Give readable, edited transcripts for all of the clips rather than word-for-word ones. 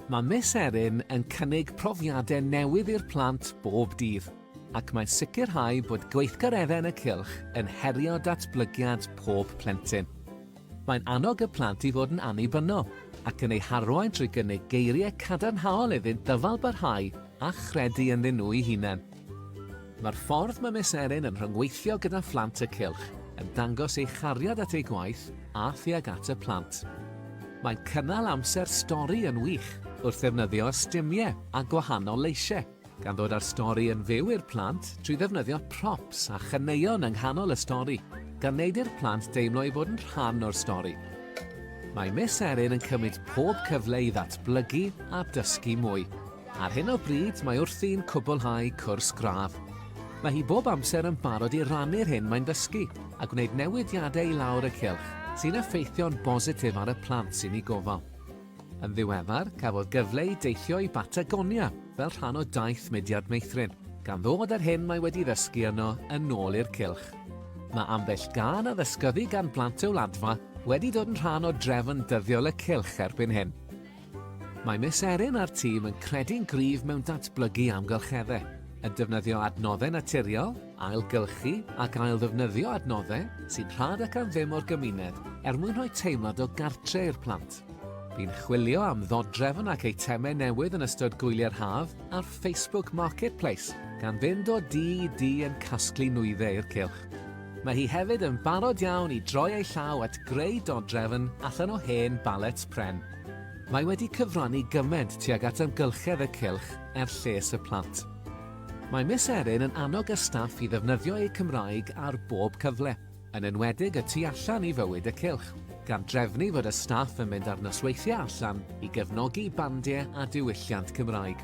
Mae Miss Erin yn cynnig profiadau newydd i'r plant bob dydd, ac mae'n sicrhau bod gweithgareddau yn y cylch yn herio datblygiad pob plentyn. Mae'n annog y plant i fod yn annibynnol, ac yn ei harwain trwy gynnig geiriau cadarnhaol iddynt dyfalbarhau a chredu ynddyn nhw eu hunain. Mae'r ffordd mae Miss Erin yn rhyngweithio gyda phlant y cylch yn dangos ei chariad at ei gwaith a thuag at y plant. Mae'n cynnal amser stori yn wych wrth ddefnyddio stymiau a gwahanol leisiau, gan ddod â'r stori yn fyw i'r plant trwy ddefnyddio props a chaneuon yng nghanol y stori, gan wneud i'r plant deimlo i fod yn rhan o'r stori. Mae Miss Erin yn cymryd pob cyfle i ddatblygu a dysgu mwy. Ar hyn o bryd mae wrthi'n cwblhau cwrs gradd. Mae hi bob amser yn barod i rannu'r hyn mae'n dysgu a gwneud newidiadau i lawr y cylch sy'n effeithio'n bositif ar y plant sy'n ei gofal. Yn ddiweddar, cafodd gyfle i deithio i Batagonia fel rhan o daith Mudiad Meithrin, gan ddod ar hyn mae wedi ddysgu yno yn ôl i'r cylch. Mae ambell gân a ddysgyddu gan blant y wladfa wedi dod yn rhan o drefn dyddiol y cylch erbyn hyn. Mae Miss Erin a'r tîm yn credu'n gryf mewn datblygu amgylcheddau, yn defnyddio adnoddau naturiol, ailgylchu ac ail-ddefnyddio adnoddau sy'n rhad ac am ddim o'r gymuned mwyn rhoi teimlad o gartre i'r plant. Bu'n chwilio am ddodrefn ac eitemau newydd yn ystod gwyliau'r haf ar Facebook Marketplace, gan fynd o dŷ i dŷ yn casglu nwyddau i'r cylch. Mae hi hefyd yn barod iawn i droi ei llaw at greu dodrefn allan o hen balets pren. Mae wedi cyfrannu gymaint tuag at amgylchedd y cylch lles y plant. Mae Miss Erin yn annog y staff i ddefnyddio ei Cymraeg ar bob cyfle, yn enwedig y tu allan i fywyd y cylch, gan drefnu fod y staff yn mynd ar nosweithiau allan i gefnogi bandiau a diwylliant Cymraeg.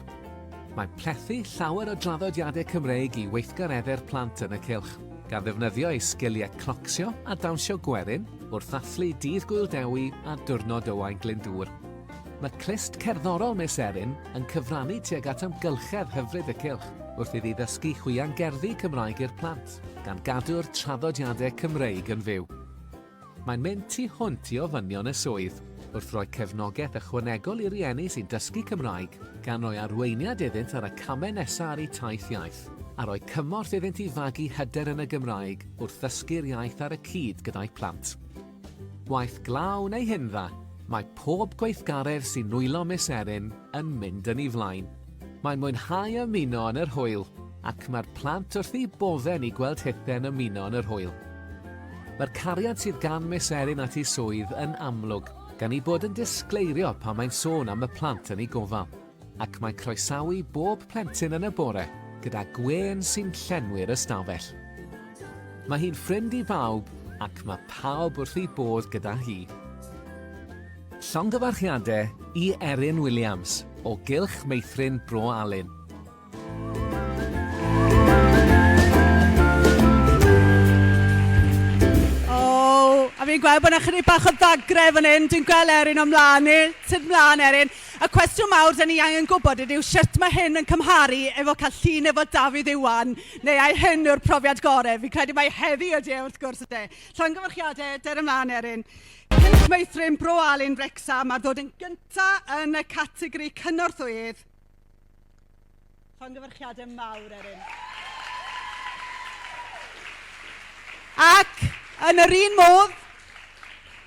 Mae'n plethu llawer o draddodiadau Cymreig i weithgareddau'r plant yn y cylch, gan ddefnyddio ei sgiliau clocsio a dawnsio gwerin wrth ddathlu dydd Gwyldewi a diwrnod Owain Glyndŵr. Mae clust cerddorol Miss Erin yn cyfrannu tuag at amgylchedd hyfryd y cylch, wrth iddi ddysgu chwiangerddi Cymraeg i'r plant, gan gadw'r traddodiadau Cymreig yn fyw. Mae'n mynd tu hwnt i ofynion y swydd, wrth roi cefnogaeth ychwanegol i rieni sy'n dysgu Cymraeg, gan roi arweiniad iddynt ar y camau nesaf ar eu taith iaith, a roi cymorth iddynt i fagu hyder yn y Gymraeg wrth ddysgu'r iaith ar y cyd gyda'i plant. Waith glaw neu hindda, mae pob gweithgaredd sy'n nwylo Miss Erin yn mynd yn ei flaen. Mae'n mwynhau ymuno yn yr hwyl, ac mae'r plant wrth ei bodden i gweld hithen ymuno yn yr hwyl. Mae'r cariad sydd gan Miss Erin at ei swydd yn amlwg, gan ei bod yn disgleirio pan mae'n sôn am y plant yn ei gofal, ac mae'n croesawu bob plentyn yn y bore gyda gwen sy'n llenwi'r ystafell. Mae hi'n ffrind i bawb, ac mae pawb wrth ei bodd gyda hi. Llongyfarchiadau i Erin Williams o gylch Meithrin Bro Alun. A fi'n gweld bod yna chydig bach o ddagre fan hyn. Dwi'n gweld Erin ymlaen i. Sut mlaen, Erin? Y cwestiwn mawr dyn ni angen gwybod ydyw sut mae hyn yn cymharu efo cael llun efo Dafydd Iwan, neu ai hyn yw'r profiad gorau. Fi'n credu mai heddi ydy wrth gwrs ydy. Llongyfarchiadau, der ymlaen, Erin. Gylch Meithrin Bro Alun Wrecsam ar ddod yn gyntaf yn y categori cynorthwydd. Llongyfarchiadau mawr, Erin. Ac yn yr un modd,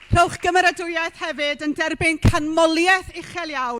rhowch gymeradwyaeth hefyd yn derbyn canmoliaeth uchel iawn